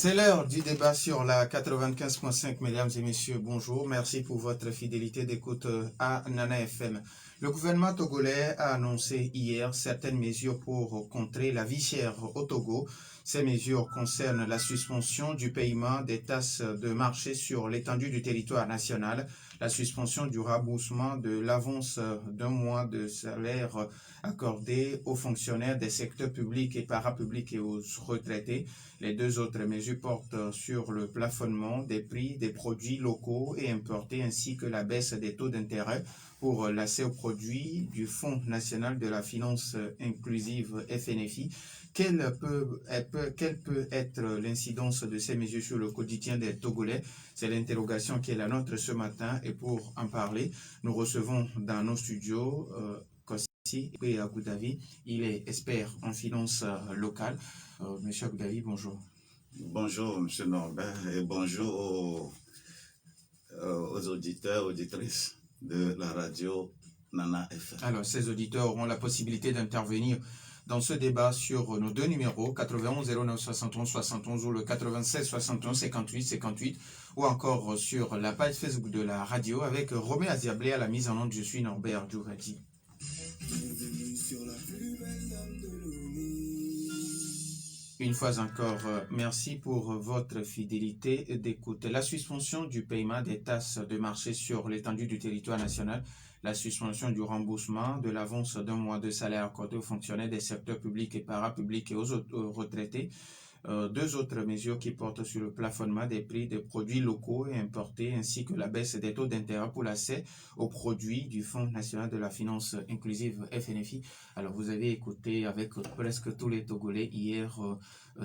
C'est l'heure du débat sur la 95.5, mesdames et messieurs, bonjour. Merci pour votre fidélité d'écoute à Nana FM. Le gouvernement togolais a annoncé hier certaines mesures pour contrer la vie chère au Togo. Ces mesures concernent la suspension du paiement des taxes de marché sur l'étendue du territoire national, la suspension du remboursement de l'avance d'un mois de salaire accordé aux fonctionnaires des secteurs publics et parapublics et aux retraités. Les deux autres mesures portent sur le plafonnement des prix des produits locaux et importés ainsi que la baisse des taux d'intérêt pour l'accès aux produits du Fonds national de la finance inclusive FNFI. Quelle peut être l'incidence de ces mesures sur le quotidien des Togolais? C'est l'interrogation qui est la nôtre ce matin et pour en parler, nous recevons dans nos studios Kossi Agoudavi. Il est expert en finance locale. Monsieur Agoudavi, bonjour. Bonjour, Monsieur Norbert, et bonjour aux auditeurs, auditrices de la radio Nana FM. Alors, ces auditeurs auront la possibilité d'intervenir dans ce débat sur nos deux numéros, 91 09 71 71 ou le 96 61 58 58, ou encore sur la page Facebook de la radio avec Romé Aziablé à la mise en onde. Je suis Norbert Djouradi. Une fois encore, merci pour votre fidélité d'écoute. La suspension du paiement des taxes de marché sur l'étendue du territoire national, la suspension du remboursement de l'avance d'un mois de salaire accordé aux fonctionnaires des secteurs publics et parapublics et aux retraités, deux autres mesures qui portent sur le plafonnement des prix des produits locaux et importés ainsi que la baisse des taux d'intérêt pour l'accès aux produits du Fonds national de la finance inclusive FNFI. Alors vous avez écouté avec presque tous les Togolais hier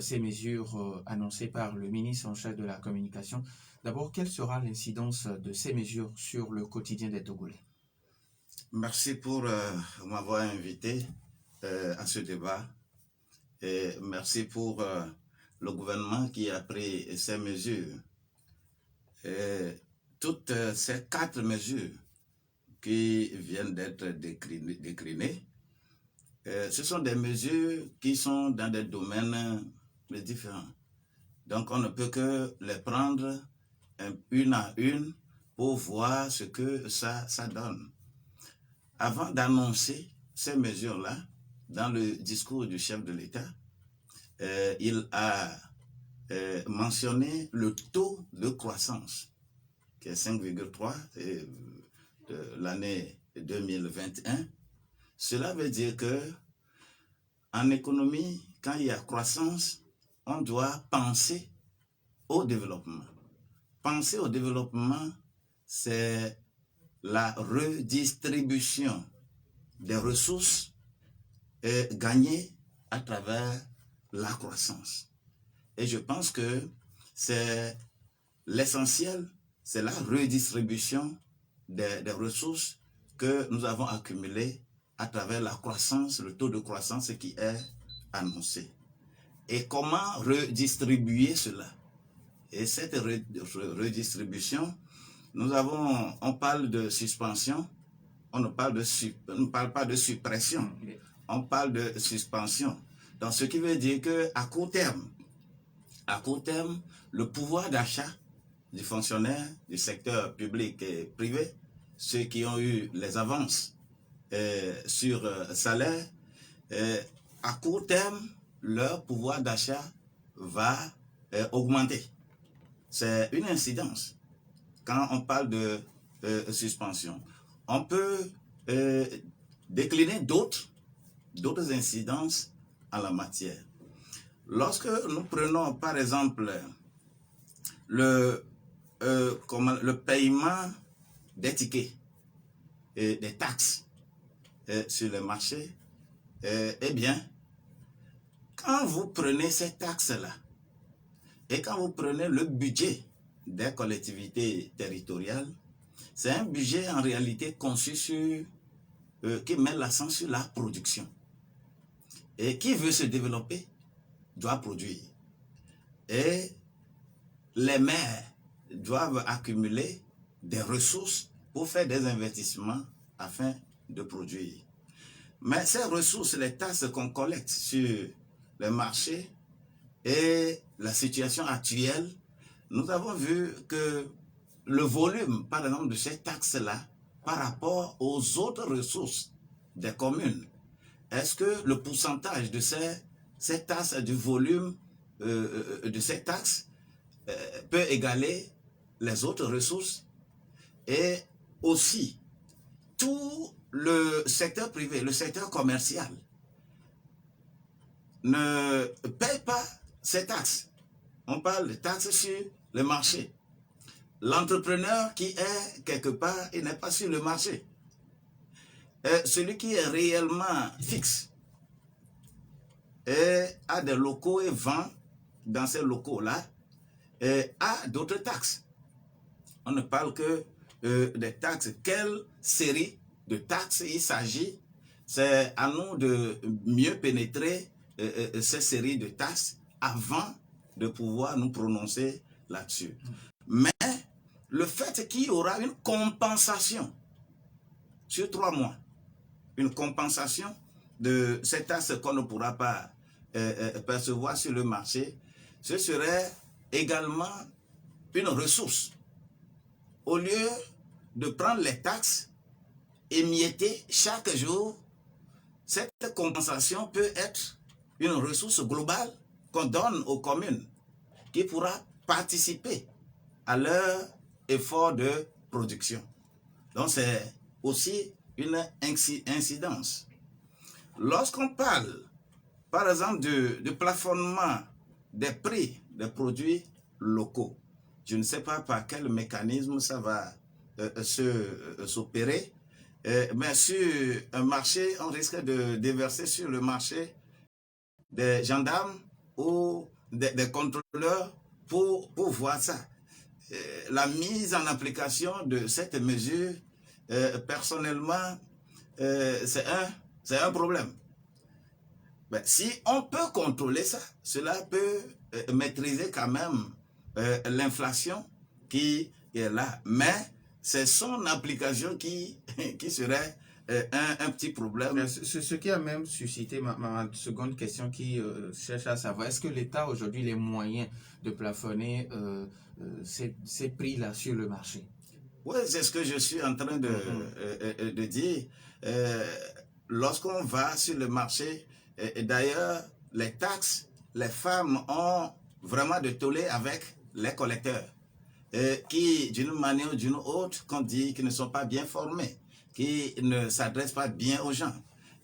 ces mesures annoncées par le ministre en charge de la communication. D'abord, quelle sera l'incidence de ces mesures sur le quotidien des Togolais? Merci pour m'avoir invité à ce débat et merci pour le gouvernement qui a pris ces mesures. Toutes ces 4 mesures qui viennent d'être déclinées, ce sont des mesures qui sont dans des domaines différents. Donc on ne peut que les prendre une à une pour voir ce que ça donne. Avant d'annoncer ces mesures-là, dans le discours du chef de l'État, il a mentionné le taux de croissance, qui est 5,3 de l'année 2021. Cela veut dire que en économie, quand il y a croissance, on doit penser au développement. Penser au développement, c'est la redistribution des ressources gagnées à travers la croissance. Et je pense que c'est l'essentiel, c'est la redistribution des ressources que nous avons accumulées à travers la croissance, le taux de croissance qui est annoncé. Et comment redistribuer cela? Et cette redistribution, on parle de suspension, on ne parle pas de suppression, on parle de suspension. Donc ce qui veut dire qu'à court terme, le pouvoir d'achat du fonctionnaire du secteur public et privé, ceux qui ont eu les avances sur salaire, à court terme, leur pouvoir d'achat va augmenter. C'est une incidence. Quand on parle de suspension, on peut décliner d'autres incidences en la matière. Lorsque nous prenons par exemple le paiement des tickets et des taxes sur le marché, eh bien, quand vous prenez ces taxes-là et quand vous prenez le budget des collectivités territoriales, c'est un budget en réalité conçu qui met l'accent sur la production. Et qui veut se développer doit produire. Et les maires doivent accumuler des ressources pour faire des investissements afin de produire. Mais ces ressources, les taxes qu'on collecte sur les marchés, et la situation actuelle, nous avons vu que le volume, par exemple, de ces taxes-là, par rapport aux autres ressources des communes, est-ce que le pourcentage de ces taxes, du volume de ces taxes, peut égaler les autres ressources? Et aussi, tout le secteur privé, le secteur commercial, ne paye pas ces taxes. On parle de taxes sur le marché. L'entrepreneur qui est quelque part, il n'est pas sur le marché. Celui qui est réellement fixe et a des locaux et vend dans ces locaux-là, a d'autres taxes. On ne parle que des taxes. Quelle série de taxes il s'agit? C'est à nous de mieux pénétrer ces séries de taxes avant de pouvoir nous prononcer là-dessus. Mais le fait qu'il y aura une compensation sur 3 mois, une compensation de ces taxes qu'on ne pourra pas percevoir sur le marché, ce serait également une ressource. Au lieu de prendre les taxes émiettées chaque jour, cette compensation peut être une ressource globale qu'on donne aux communes qui pourra participer à leur effort de production. Donc c'est aussi une incidence. Lorsqu'on parle, par exemple, de plafonnement des prix des produits locaux, je ne sais pas par quel mécanisme ça va s'opérer, mais sur un marché, on risque de déverser sur le marché des gendarmes ou des contrôleurs pour voir ça. La mise en application de cette mesure, personnellement, c'est un problème. Ben, si on peut contrôler ça, cela peut maîtriser quand même l'inflation qui est là. Mais c'est son application qui serait un petit problème. Ce qui a même suscité ma seconde question qui cherche à savoir, est-ce que l'État aujourd'hui a les moyens de plafonner ces prix-là sur le marché? Oui, c'est ce que je suis en train de dire. Lorsqu'on va sur le marché, et d'ailleurs, les taxes, les femmes ont vraiment de tollé avec les collecteurs, qui, d'une manière ou d'une autre, qu'on dit qu'ils ne sont pas bien formés, qui ne s'adressent pas bien aux gens.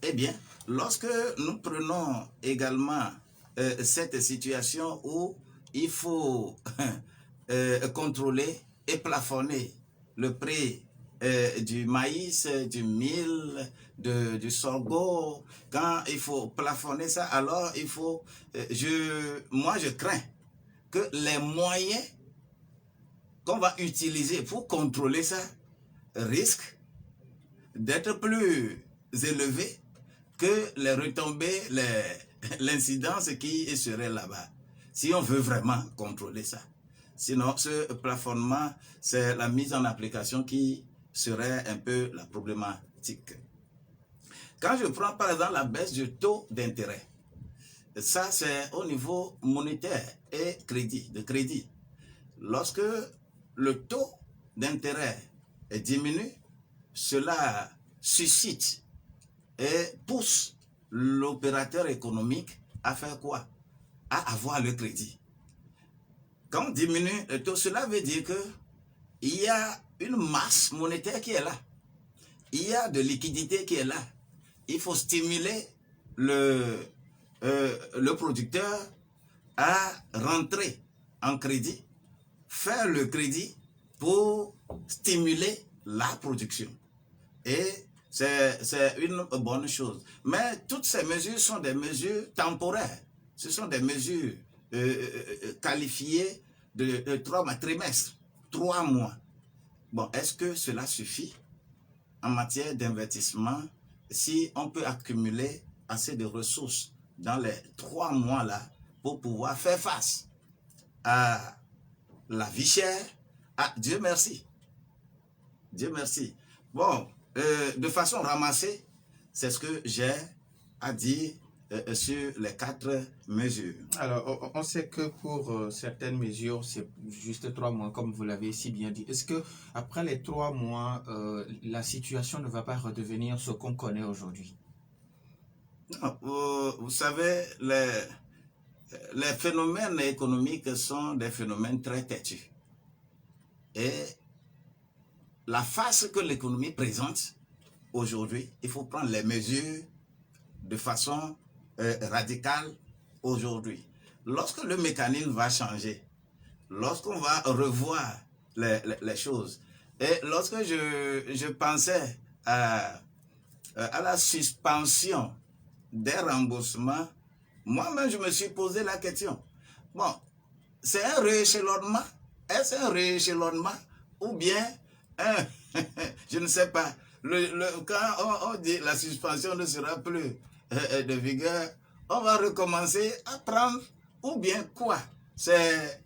Eh bien, lorsque nous prenons également cette situation où il faut contrôler et plafonner le prix du maïs, du mil, du sorgho, quand il faut plafonner ça, alors il faut... moi, je crains que les moyens qu'on va utiliser pour contrôler ça risquent d'être plus élevés que les retombées, l'incidence qui serait là-bas, si on veut vraiment contrôler ça. Sinon, ce plafonnement, c'est la mise en application qui serait un peu la problématique. Quand je prends par exemple la baisse du taux d'intérêt, ça c'est au niveau monétaire et de crédit. Lorsque le taux d'intérêt diminue, cela suscite et pousse l'opérateur économique à faire quoi? À avoir le crédit. Quand on diminue le taux, cela veut dire qu'il y a une masse monétaire qui est là. Il y a de liquidité qui est là. Il faut stimuler le producteur à rentrer en crédit, faire le crédit pour stimuler la production. Et c'est une bonne chose. Mais toutes ces mesures sont des mesures temporaires. Ce sont des mesures qualifiées de 3 trimestres, 3 mois. Bon, est-ce que cela suffit en matière d'investissement si on peut accumuler assez de ressources dans les 3 mois-là pour pouvoir faire face à la vie chère? Ah, Dieu merci. Dieu merci. Bon, de façon ramassée, c'est ce que j'ai à dire sur les 4 mesures. Alors, on sait que pour certaines mesures, c'est juste 3 mois, comme vous l'avez si bien dit. Est-ce que après les 3 mois, la situation ne va pas redevenir ce qu'on connaît aujourd'hui? Non, vous savez, les phénomènes économiques sont des phénomènes très têtus. Et la face que l'économie présente aujourd'hui, il faut prendre les mesures de façon radicale aujourd'hui. Lorsque le mécanisme va changer, lorsqu'on va revoir les choses, et lorsque je pensais à la suspension des remboursements, moi-même je me suis posé la question. Bon, c'est un rééchelonnement? Est-ce un rééchelonnement ou bien je ne sais pas. Quand on dit la suspension ne sera plus de vigueur, on va recommencer à prendre ou bien quoi? C'est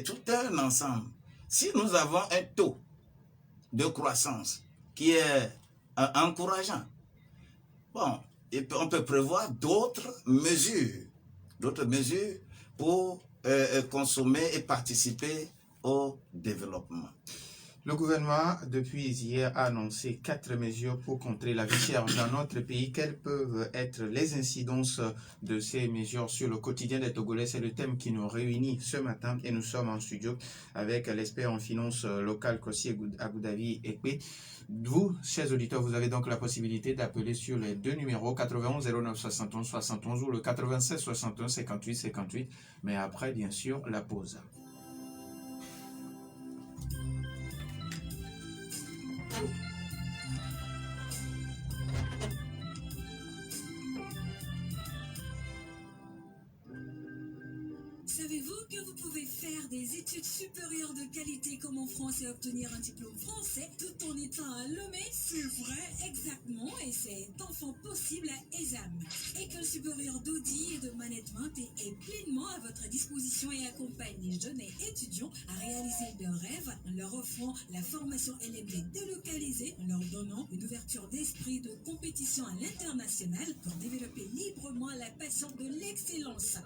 tout un ensemble. Si nous avons un taux de croissance qui est encourageant, bon, on peut prévoir d'autres mesures pour consommer et participer au développement. Le gouvernement, depuis hier, a annoncé 4 mesures pour contrer la vie chère dans notre pays. Quelles peuvent être les incidences de ces mesures sur le quotidien des Togolais? C'est le thème qui nous réunit ce matin et nous sommes en studio avec l'expert en finances locale Kossi Agoudavi Ekpe. Vous, chers auditeurs, vous avez donc la possibilité d'appeler sur les 2 numéros 91 09 71 71 ou le 96 61 58 58, mais après, bien sûr, la pause. Savez-vous que vous pouvez faire des études supérieures de qualité comme en France et obtenir un diplôme français tout en étant à Lomé? C'est vrai, exactement, et c'est enfin possible à ESAM. École supérieure d'audit et de management est pleinement à votre disposition et accompagne les jeunes et étudiants à réaliser leurs rêves en leur offrant la formation LMD délocalisée, en leur donnant une ouverture d'esprit de compétition à l'international pour développer librement la passion de l'excellence.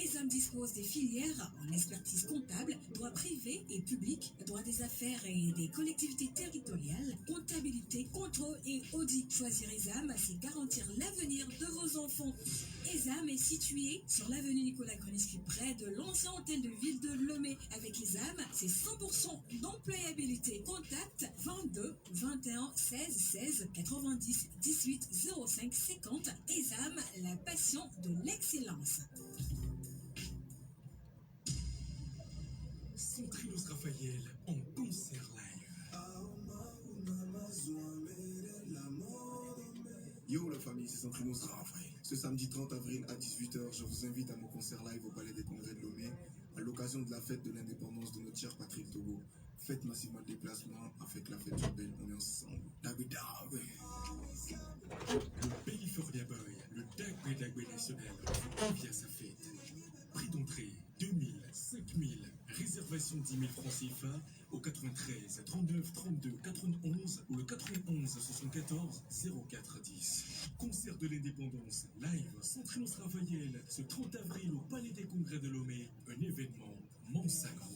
ESAM dispose des filières en expertise comptable, droit privé et public, droit des affaires et des collectivités territoriales, comptabilité, contrôle et audit. Choisir ESAM, c'est garantir l'avenir de vos enfants. ESAM est situé sur l'avenue Nicolas Gruniski, près de l'ancien hôtel de ville de Lomé. Avec ESAM, c'est 100% d'employabilité. Contact 22 21 16 16 90 18 05 50. ESAM, la passion de l'excellence. Centrinos Raphaël en concert live. Yo la famille, c'est Centrinos Raphaël. Ce samedi 30 avril à 18h, je vous invite à mon concert live au Palais des Congrès de Lomé à l'occasion de la fête de l'indépendance de notre cher patrie le Togo. Faites massivement de déplacement avec la fête urbaine, on est ensemble. Le California Boy, le Dagbe national, convie à sa fête. Prix d'entrée 2000, 5000, réservation 10 000 francs CFA au 93 39 32 91 ou le 91 74 04 10. Concert de l'indépendance live Centrinos Raphaël ce 30 avril au Palais des Congrès de Lomé, un événement Mansagro.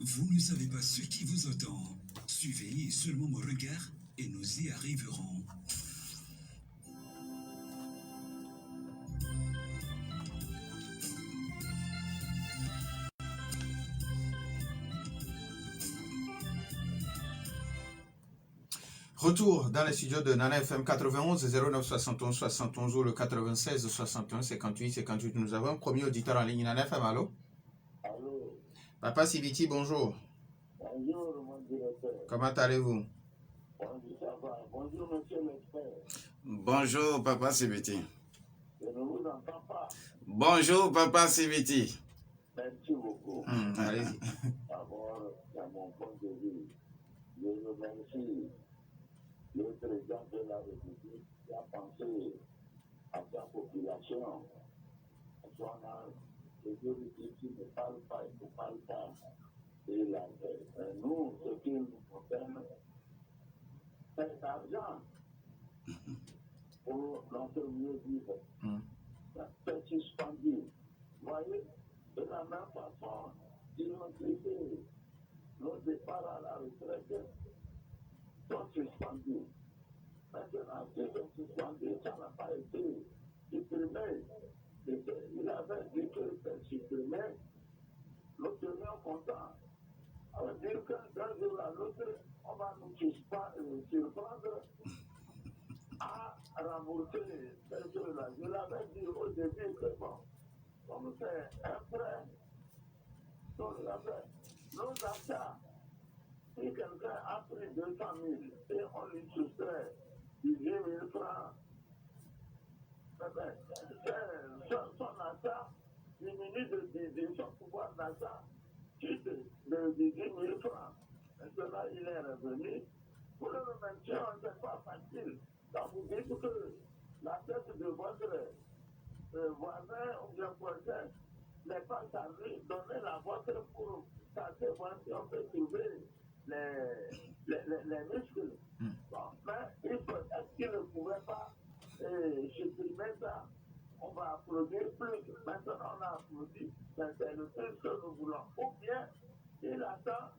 Vous ne savez pas ce qui vous attend. Suivez seulement mon regard et nous y arriverons. Retour dans les studios de Nana FM 91 09 71 71 ou le 96 61 58 58. Nous avons un premier auditeur en ligne. Nana FM, allô? Allô? Papa Sibiti, bonjour. Bonjour, mon directeur. Comment allez-vous? Bonjour, ça va. Bonjour, monsieur l'expert. Bonjour, Papa Sibiti. Je ne vous entends pas. Bonjour, Papa Sibiti. Merci beaucoup. Allez-y. D'abord, dans mon point de vue, je remercie le président de la République qui a pensé à sa population. On a des vérités qui ne parlent pas et ne parlent pas. Et nous, ce qui nous concerne, cet argent pour notre mieux vivre. C'est suspendu. Vous voyez, de la même façon, ils ont traité nos départs à la retraite sont suspendus. Maintenant, s'ils sont suspendus, ça n'a pas été supprimé. Il avait dit que c'est supprimé. Nous tenions content. Ça veut dire que d'un jour à l'autre, on va nous surprendre à rembourser ces choses-là. Je l'avais dit au début que bon, comme c'est un prêt, nos achats, si quelqu'un a pris 200 000 et on lui soustrait 18 000 francs, son achat diminue de son pouvoir d'achat suite de 18 000 francs. Maintenant, il est revenu. Pour le maintien, ce n'est pas facile. Quand vous dites que la tête de votre voisin ou bien prochain n'est pas chargée, donnez la vôtre pour tâcher voir si on peut trouver les muscles. Bon, mais est-ce qu'il ne pouvait pas supprimer ça? On va applaudir plus. Maintenant, on a applaudi, mais c'est le plus que nous voulons. Ou bien, il attend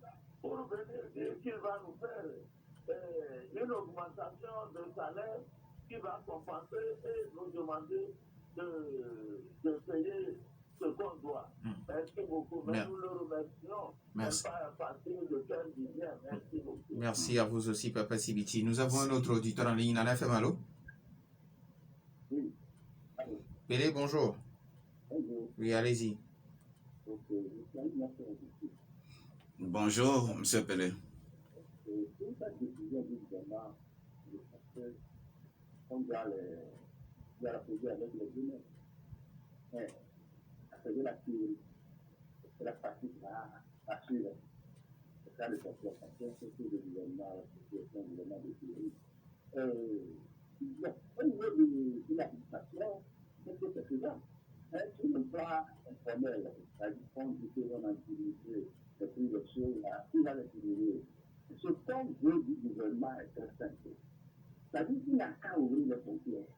pour venir dire qu'il va nous faire une augmentation de salaire qui va compenser et nous demander de payer ce qu'on doit. Merci beaucoup. Mais nous le remercions. Merci. Pas à partir de quel bien. Merci beaucoup. Merci à vous aussi, Papa Sibiti. Nous avons un autre auditeur en ligne. Nana FM, allô? Oui. Pélé, bonjour. Bonjour. Oui, allez-y. Bonjour, M. Pelé. On doit la poser avec les humains. Mais, c'est la théorie. C'est la pratique à suivre. C'est ça le concertation, c'est que le gouvernement, la situation du gouvernement de théorie. Au niveau de l'administration, c'est faisable. Sur le plan informel, c'est-à-dire qu'on dit qu'on a utilisé les prix de choses, il va les utiliser. Ce qu'on veut du gouvernement est très simple. C'est-à-dire qu'il n'a qu'à ouvrir les frontières.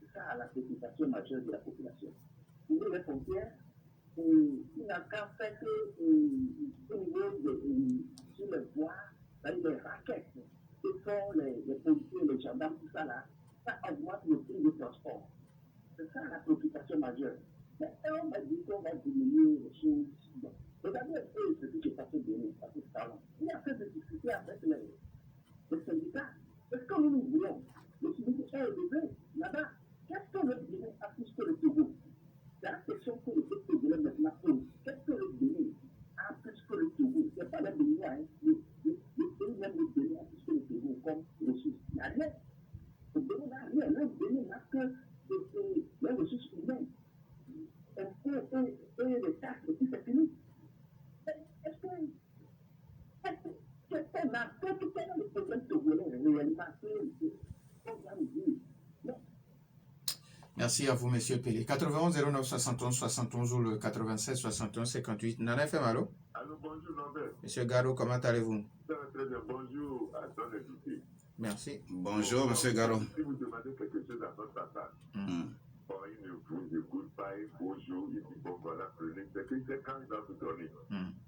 C'est ça la préoccupation majeure de la population. Ouvrir les frontières, il n'a qu'à faire que au niveau sur les voies, c'est-à-dire les raquettes que font les policiers, les gendarmes, tout ça là, ça augmente le prix du transport. C'est ça la préoccupation majeure. Mais on va dire qu'on va diminuer les choses. Regardez un peu ce qui s'est passé demain, parce que ça, il y a fait de discuter avec les syndicats. Est-ce que nous voulons le syndicat est élevé là-bas? Qu'est-ce que le Bénin a plus que le Togo? C'est la question que le peuple togolais maintenant pose. Qu'est-ce que le Bénin a plus que le Togo? Ce n'est pas le Bénin, le pays même du Bénin a plus que le Togo comme ressource. Il n'y a rien. Le Bénin n'a rien. Le Bénin n'a que les ressources humaines. Et les taxes, et puis c'est fini. Est-ce qu'on a fait tout le problème togolais réellement? Merci à vous, Monsieur Pelé. 91 09 71 71 ou le 96 61 58. Nana FM, allô? Allô, bonjour, Norbert. Monsieur Garo, comment allez-vous? Ça va très bien. Bonjour à ton invité. Merci. Bonjour, M. Garo. Si vous demandez quelque chose à votre passage, bon, il ne vous écoute pas, bonjour, il dit bon, voilà, prenez. C'est que c'est quand il va vous donner.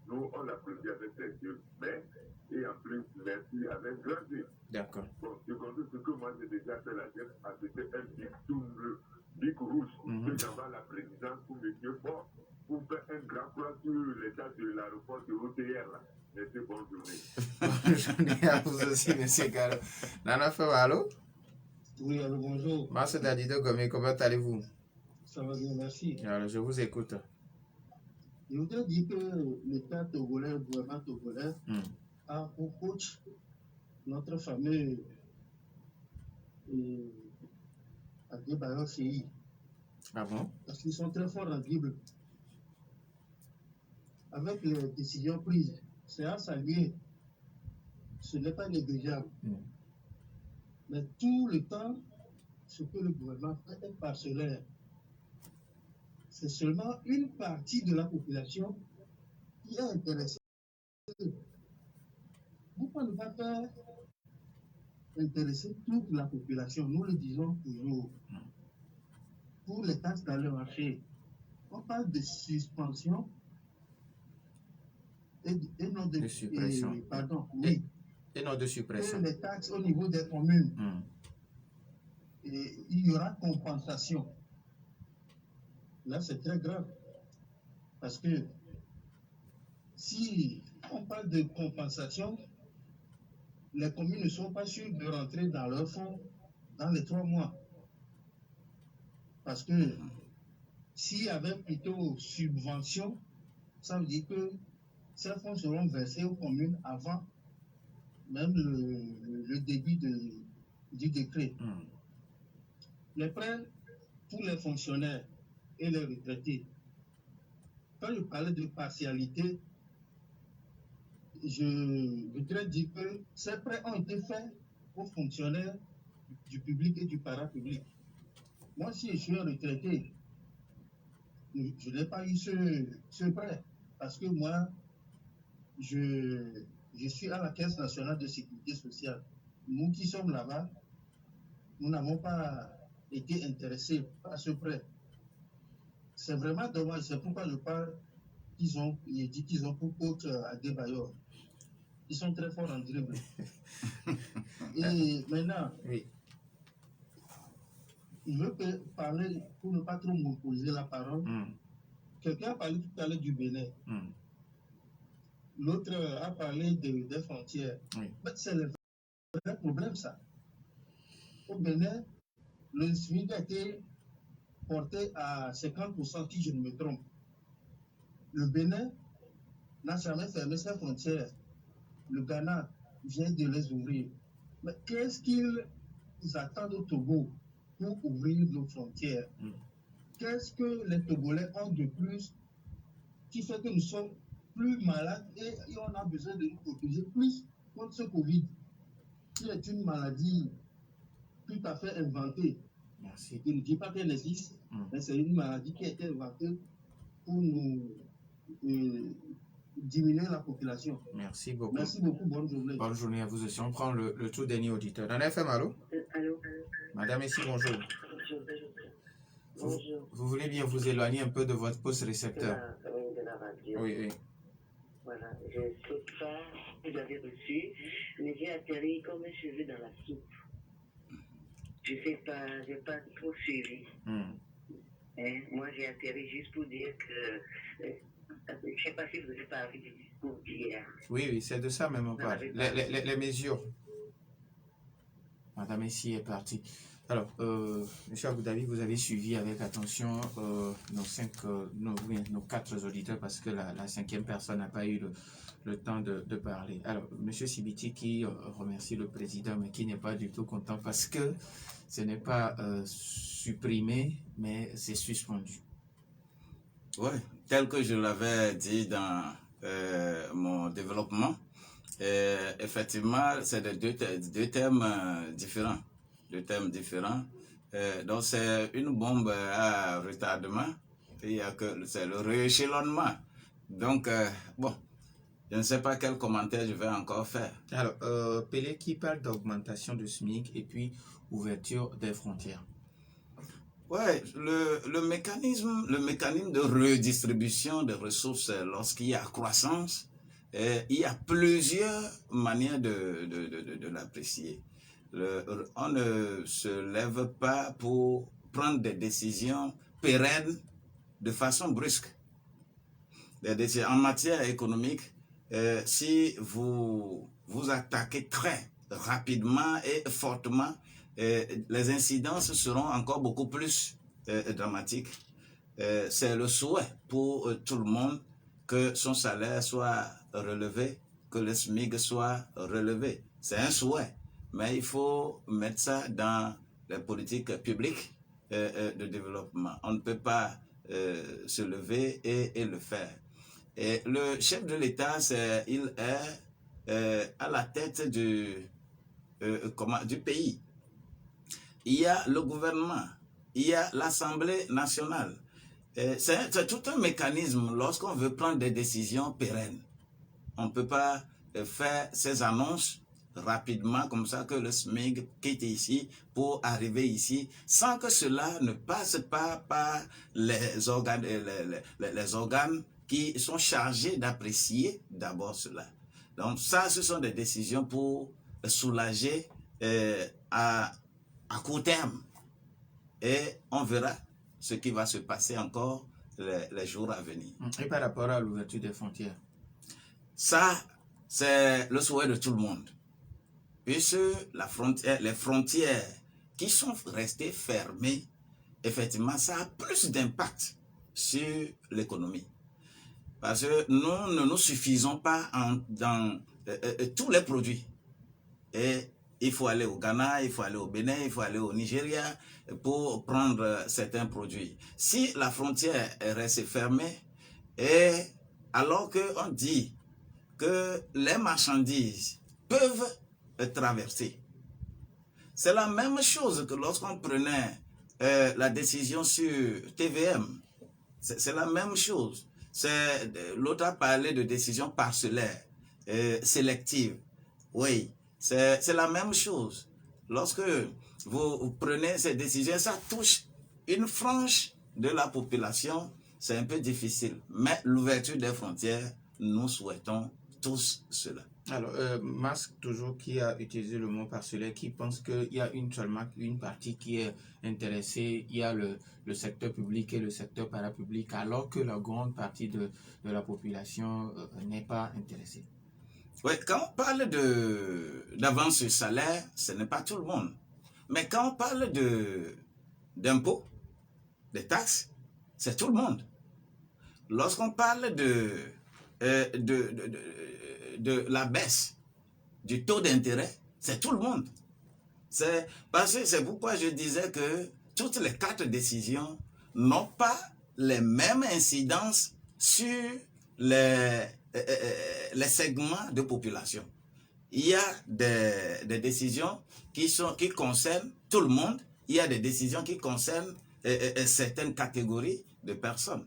Nous, on l'applaudit avec ses yeux, mais, et en plus, merci avec grand yeux. D'accord. Bon, secondo ce que moi j'ai déjà fait la geste, c'était un bic rouge, que j'envoie à la présidence pour M. Fort, pour faire un grand plan sur l'état de l'aéroport de OTR, là. Merci, bonne journée. Bonne journée à vous aussi, Monsieur Garo. Nana FM, allô? Oui, alors bonjour. Marcel Dadido Gomé, comment allez-vous? Ça va bien, merci. Alors, je vous écoute. Je voudrais dire que l'État togolais, le gouvernement togolais, a pour coach notre fameux Adebayor Seyi. Ah bon? Parce qu'ils sont très forts en dribble. Avec les décisions prises, c'est à saluer. Ce n'est pas négligeable. Mais tout le temps, ce que le gouvernement fait est parcellaire. C'est seulement une partie de la population qui est intéressée. Pourquoi ne pas faire intéresser toute la population. Nous le disons toujours. Pour les taxes dans le marché, on parle de suspension et non De suppression. pardon, oui. Et non de suppression. Et les taxes au niveau des communes. Et il y aura compensation. Là, c'est très grave. Parce que si on parle de compensation, les communes ne sont pas sûres de rentrer dans leur fonds dans les 3 mois. Parce que s'il y avait plutôt subvention, ça veut dire que ces fonds seront versés aux communes avant même le début du décret. Les prêts pour les fonctionnaires et les retraités. Quand je parlais de partialité, je voudrais dire que ces prêts ont été faits aux fonctionnaires du public et du parapublic. Moi, si je suis un retraité, je n'ai pas eu ce prêt parce que moi, je suis à la Caisse nationale de sécurité sociale. Nous qui sommes là-bas, nous n'avons pas été intéressés par ce prêt. C'est vraiment dommage. C'est pourquoi je parle qu'ils ont pour coach à Adebayor. Ils sont très forts en dribble. Et maintenant, oui. Je veux parler, pour ne pas trop monopoliser la parole. Quelqu'un a parlé tout à l'heure du Bénin. L'autre a parlé des frontières. Oui. C'est le vrai problème, ça. Au Bénin, le SMIC a été porté à 50%, si je ne me trompe. Le Bénin n'a jamais fermé ses frontières. Le Ghana vient de les ouvrir. Mais qu'est-ce qu'ils attendent au Togo pour ouvrir nos frontières? Qu'est-ce que les Togolais ont de plus qui fait que nous sommes plus malades et on a besoin de nous protéger plus contre ce Covid, qui est une maladie tout à fait inventée. Merci. Je ne dis pas qu'elle existe, mais c'est une maladie qui a été inventée pour nous diminuer la population. Merci beaucoup. Merci beaucoup, bonne journée. Bonne journée à vous aussi. On prend le tout dernier auditeur. Dans FM, allô? Allô? Madame ici, bonjour. Bonjour. Vous voulez bien vous éloigner un peu de votre poste récepteur? De la radio. Oui, oui. Voilà, je ne sais pas si vous avez reçu, mais j'ai atterri comme un cheveu dans la soupe. Je ne sais pas, je n'ai pas trop suivi. Moi, j'ai atterri juste pour dire que, je ne sais pas si vous avez parlé du discours d'hier. Oui, oui, c'est de ça même on parle. Les mesures. Madame ici est partie. Alors, M. Aboudabi, vous avez suivi avec attention nos 4 auditeurs parce que la 5e personne n'a pas eu le temps de parler. Alors, M. Sibiti qui remercie le président mais qui n'est pas du tout content parce que ce n'est pas supprimé mais c'est suspendu. Oui, tel que je l'avais dit dans mon développement, effectivement, c'est deux thèmes différents. Donc, c'est une bombe à retardement. C'est le rééchelonnement. Donc, bon, je ne sais pas quel commentaire je vais encore faire. Alors, Pelé qui parle d'augmentation du SMIC et puis ouverture des frontières. Oui, le mécanisme de redistribution des ressources, lorsqu'il y a croissance, il y a plusieurs manières de l'apprécier. On ne se lève pas pour prendre des décisions pérennes de façon brusque. En matière économique, si vous attaquez très rapidement et fortement, les incidences seront encore beaucoup plus dramatiques. C'est le souhait pour tout le monde que son salaire soit relevé, que le SMIC soit relevé. C'est un souhait. Mais il faut mettre ça dans les politiques publiques de développement. On ne peut pas se lever et le faire. Et le chef de l'État, il est à la tête du pays. Il y a le gouvernement, il y a l'Assemblée nationale. C'est tout un mécanisme lorsqu'on veut prendre des décisions pérennes. On ne peut pas faire ces annonces rapidement, comme ça que le SMIC quitte ici pour arriver ici, sans que cela ne passe pas par les organes qui sont chargés d'apprécier d'abord cela. Donc ça, ce sont des décisions pour soulager à court terme. Et on verra ce qui va se passer encore les jours à venir. Et par rapport à l'ouverture des frontières? Ça, c'est le souhait de tout le monde. Puisque les frontières qui sont restées fermées, effectivement, ça a plus d'impact sur l'économie. Parce que nous ne nous suffisons pas dans tous les produits. Et il faut aller au Ghana, il faut aller au Bénin, il faut aller au Nigeria pour prendre certains produits. Si la frontière reste fermée, et alors qu'on dit que les marchandises peuvent traverser, c'est la même chose que lorsqu'on prenait la décision sur TVM. C'est la même chose. L'autre a parlé de décision parcellaire, sélective. Oui, c'est la même chose. Lorsque vous prenez ces décisions, ça touche une frange de la population, c'est un peu difficile. Mais l'ouverture des frontières, nous souhaitons tous cela. Alors, Musk, toujours, qui a utilisé le mot parcellaire, qui pense qu'il y a seulement une partie qui est intéressée, il y a le secteur public et le secteur parapublic, alors que la grande partie de la population n'est pas intéressée. Oui, quand on parle d'avance sur salaire, ce n'est pas tout le monde. Mais quand on parle d'impôts, de taxes, c'est tout le monde. Lorsqu'on parle de la baisse du taux d'intérêt, c'est tout le monde. C'est pourquoi je disais que toutes les 4 décisions n'ont pas les mêmes incidences sur les segments de population. Il y a des décisions qui concernent tout le monde, il y a des décisions qui concernent certaines catégories de personnes.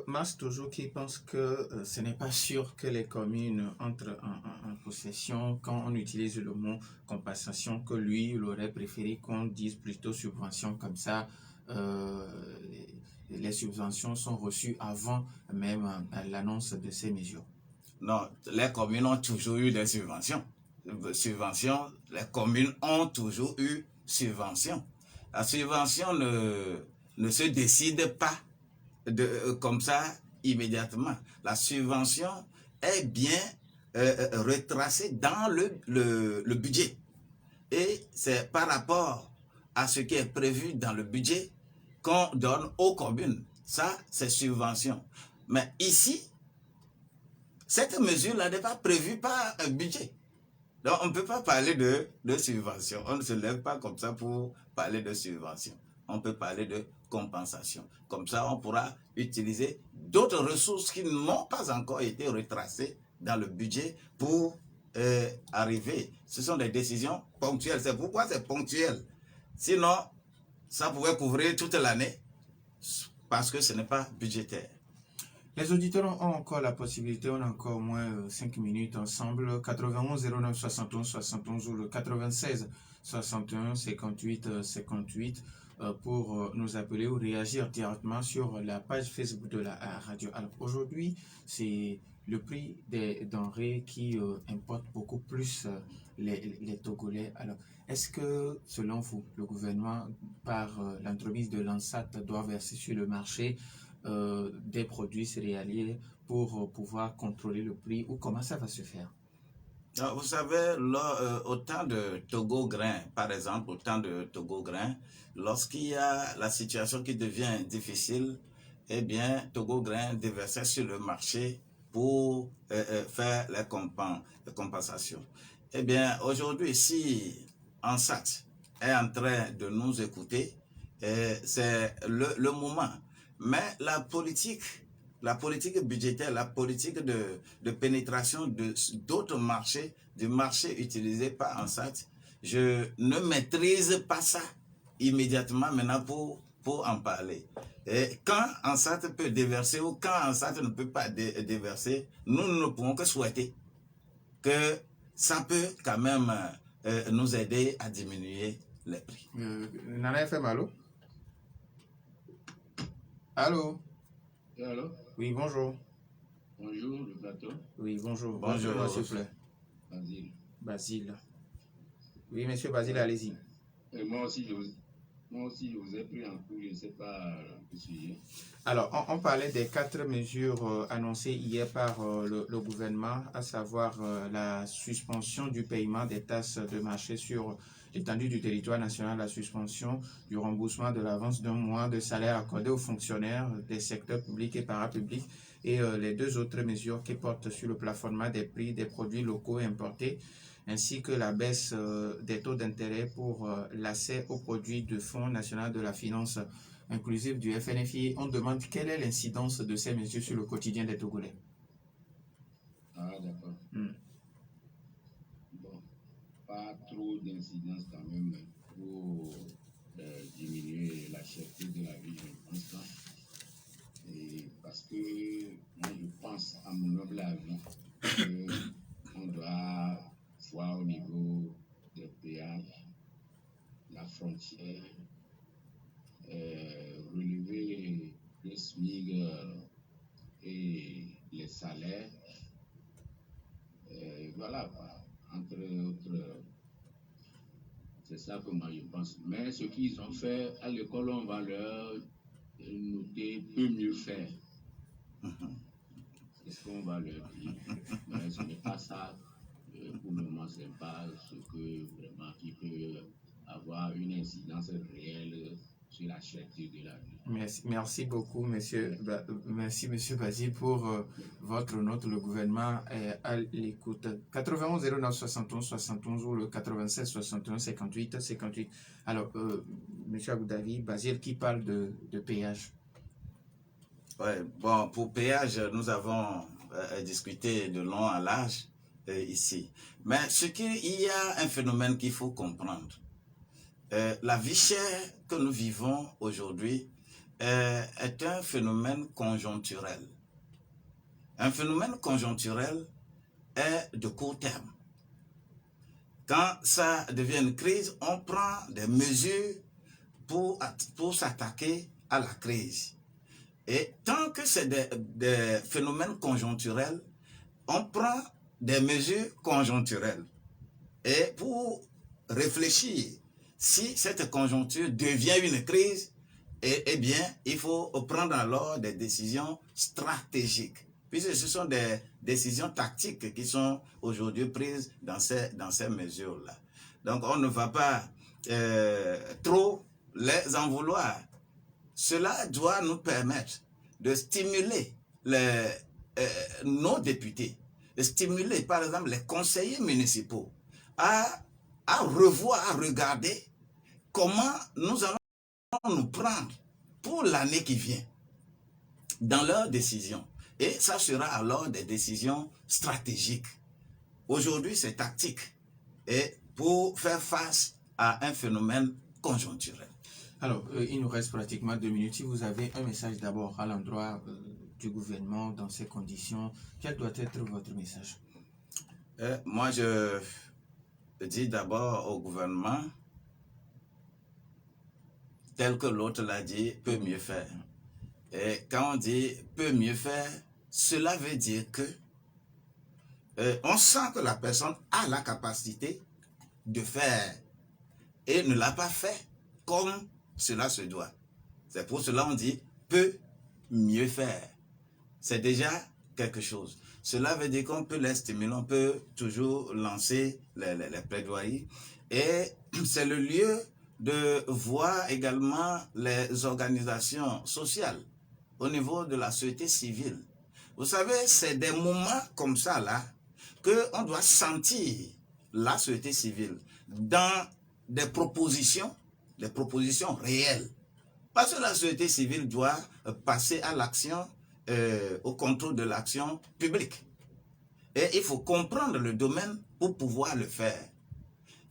Mas toujours qui pense que ce n'est pas sûr que les communes entrent en possession quand on utilise le mot compensation, que lui, il aurait préféré qu'on dise plutôt subvention, comme ça les subventions sont reçues avant même l'annonce de ces mesures. Non, les communes ont toujours eu des subventions. Les communes ont toujours eu subventions. La subvention ne se décide pas comme ça immédiatement. La subvention est bien retracée dans le budget. Et c'est par rapport à ce qui est prévu dans le budget qu'on donne aux communes. Ça, c'est subvention. Mais ici, cette mesure-là n'est pas prévue par un budget. Donc, on ne peut pas parler de subvention. On ne se lève pas comme ça pour parler de subvention. On peut parler de compensation. Comme ça, on pourra utiliser d'autres ressources qui n'ont pas encore été retracées dans le budget pour arriver. Ce sont des décisions ponctuelles. C'est pourquoi c'est ponctuel. Sinon, ça pouvait couvrir toute l'année parce que ce n'est pas budgétaire. Les auditeurs ont encore la possibilité, on a encore au moins 5 minutes ensemble. 91 09 71 71 ou le 96 61 58 58 pour nous appeler ou réagir directement sur la page Facebook de la radio. Alors aujourd'hui, c'est le prix des denrées qui importe beaucoup plus les Togolais. Alors, est-ce que, selon vous, le gouvernement, par l'entremise de l'ANSAT, doit verser sur le marché des produits céréaliers pour pouvoir contrôler le prix, ou comment ça va se faire? Vous savez, au temps de Togo Grain, par exemple, au temps de Togo Grain, lorsqu'il y a la situation qui devient difficile, eh bien, Togo Grain déversait sur le marché pour faire les compensations. Eh bien, aujourd'hui, si ANSAT est en train de nous écouter, c'est le moment. Mais la politique budgétaire, la politique de pénétration d'autres marchés, du marché utilisé par ANSAT, je ne maîtrise pas ça immédiatement maintenant pour en parler. Et quand ANSAT peut déverser ou quand ANSAT ne peut pas déverser, nous ne pouvons que souhaiter que ça peut quand même nous aider à diminuer les prix. Nana FM, allô? Allô? Allô? Oui, bonjour. Bonjour, le plateau. Oui, bonjour. Bonjour, s'il vous plaît. Basile. Basile. Oui, monsieur Basile, allez-y. Moi aussi, je vous ai pris en cours, je ne sais pas le sujet. Alors, on parlait des 4 mesures annoncées hier par le gouvernement, à savoir la suspension du paiement des taxes de marché sur l'étendue du territoire national, la suspension du remboursement de l'avance d'un mois de salaire accordé aux fonctionnaires des secteurs publics et parapublics et les 2 autres mesures qui portent sur le plafonnement des prix des produits locaux et importés, ainsi que la baisse des taux d'intérêt pour l'accès aux produits du Fonds national de la finance inclusive du FNFI. On demande quelle est l'incidence de ces mesures sur le quotidien des Togolais. Ah, d'accord. Bon, pas trop d'incidence quand même pour diminuer la cherté de la vie, je pense pas. Et parce que moi, je pense à mon humble avis qu'on doit voir au niveau des péages, la frontière, relever le SMIC et les salaires. Voilà, entre autres, c'est ça que moi je pense. Mais ce qu'ils ont fait à l'école, on va leur noter peut mieux faire. C'est ce qu'on va leur dire. Mais ce n'est pas ça. Pour le moment, ce n'est pas ce que vraiment qui peut avoir une incidence réelle sur la cherté de la vie. Merci beaucoup, monsieur. Merci, monsieur Basile, pour votre note. Le gouvernement est à l'écoute. 91 09 71 71 ou le 96 61 58 58. Alors, monsieur Aboudavi, Basile qui parle de péage. Ouais, bon, pour péage, nous avons discuté de long à large ici. Mais il y a un phénomène qu'il faut comprendre. La vie chère que nous vivons aujourd'hui est un phénomène conjoncturel. Un phénomène conjoncturel est de court terme. Quand ça devient une crise, on prend des mesures pour s'attaquer à la crise. Et tant que c'est des phénomènes conjoncturels, on prend des mesures conjoncturelles. Et pour réfléchir, si cette conjoncture devient une crise, eh bien, il faut prendre alors des décisions stratégiques. Puisque ce sont des décisions tactiques qui sont aujourd'hui prises dans ces mesures-là. Donc, on ne va pas trop les en vouloir. Cela doit nous permettre de stimuler nos députés, de stimuler par exemple les conseillers municipaux à revoir, à regarder comment nous allons nous prendre pour l'année qui vient dans leurs décisions. Et ça sera alors des décisions stratégiques. Aujourd'hui, c'est tactique et pour faire face à un phénomène conjoncturel. Alors, il nous reste pratiquement 2 minutes. Si vous avez un message d'abord à l'endroit du gouvernement dans ces conditions, quel doit être votre message? Moi, je dis d'abord au gouvernement, tel que l'autre l'a dit, peut mieux faire. Et quand on dit peut mieux faire, cela veut dire que on sent que la personne a la capacité de faire et ne l'a pas fait comme cela se doit. C'est pour cela qu'on dit peut mieux faire. C'est déjà quelque chose. Cela veut dire qu'on peut les stimuler, on peut toujours lancer les plaidoiries. Et c'est le lieu de voir également les organisations sociales au niveau de la société civile. Vous savez, c'est des moments comme ça là qu'on doit sentir la société civile dans des propositions réelles. Parce que la société civile doit passer à l'action, au contrôle de l'action publique. Et il faut comprendre le domaine pour pouvoir le faire.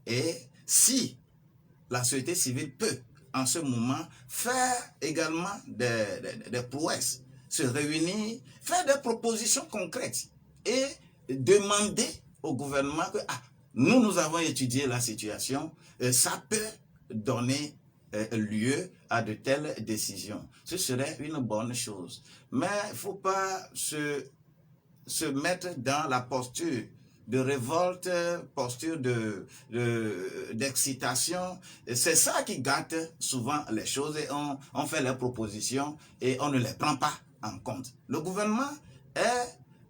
Et si la société civile peut, en ce moment, faire également des prouesses, se réunir, faire des propositions concrètes et demander au gouvernement que nous avons étudié la situation, et ça peut donner lieu à de telles décisions. Ce serait une bonne chose. Mais il ne faut pas se mettre dans la posture de révolte, posture d'excitation. C'est ça qui gâte souvent les choses et on fait les propositions et on ne les prend pas en compte. Le gouvernement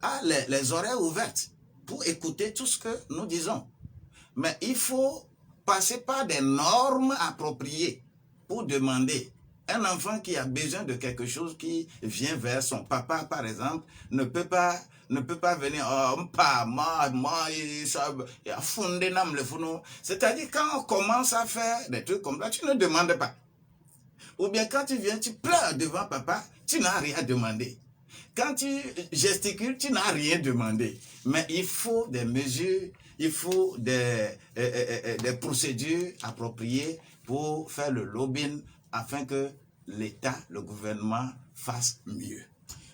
a les oreilles ouvertes pour écouter tout ce que nous disons. Mais il faut passer par des normes appropriées pour demander. Un enfant qui a besoin de quelque chose, qui vient vers son papa, par exemple, ne peut pas venir, c'est-à-dire quand on commence à faire des trucs comme ça, tu ne demandes pas. Ou bien quand tu viens, tu pleures devant papa, tu n'as rien demandé. Quand tu gesticules, tu n'as rien demandé. Mais il faut des mesures, il faut des procédures appropriées pour faire le lobbying afin que l'État, le gouvernement fasse mieux.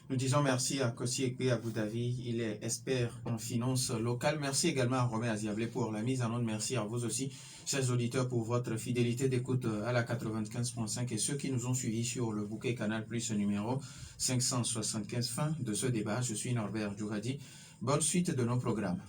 Nous disons merci à Kossi Ekpe Abu Dhabi, il est expert en finances locales. Merci également à Romain Aziablé pour la mise en onde. Merci à vous aussi, chers auditeurs, pour votre fidélité d'écoute à la 95.5 et ceux qui nous ont suivis sur le bouquet Canal Plus numéro 575. Fin de ce débat. Je suis Norbert Djouradi. Bonne suite de nos programmes.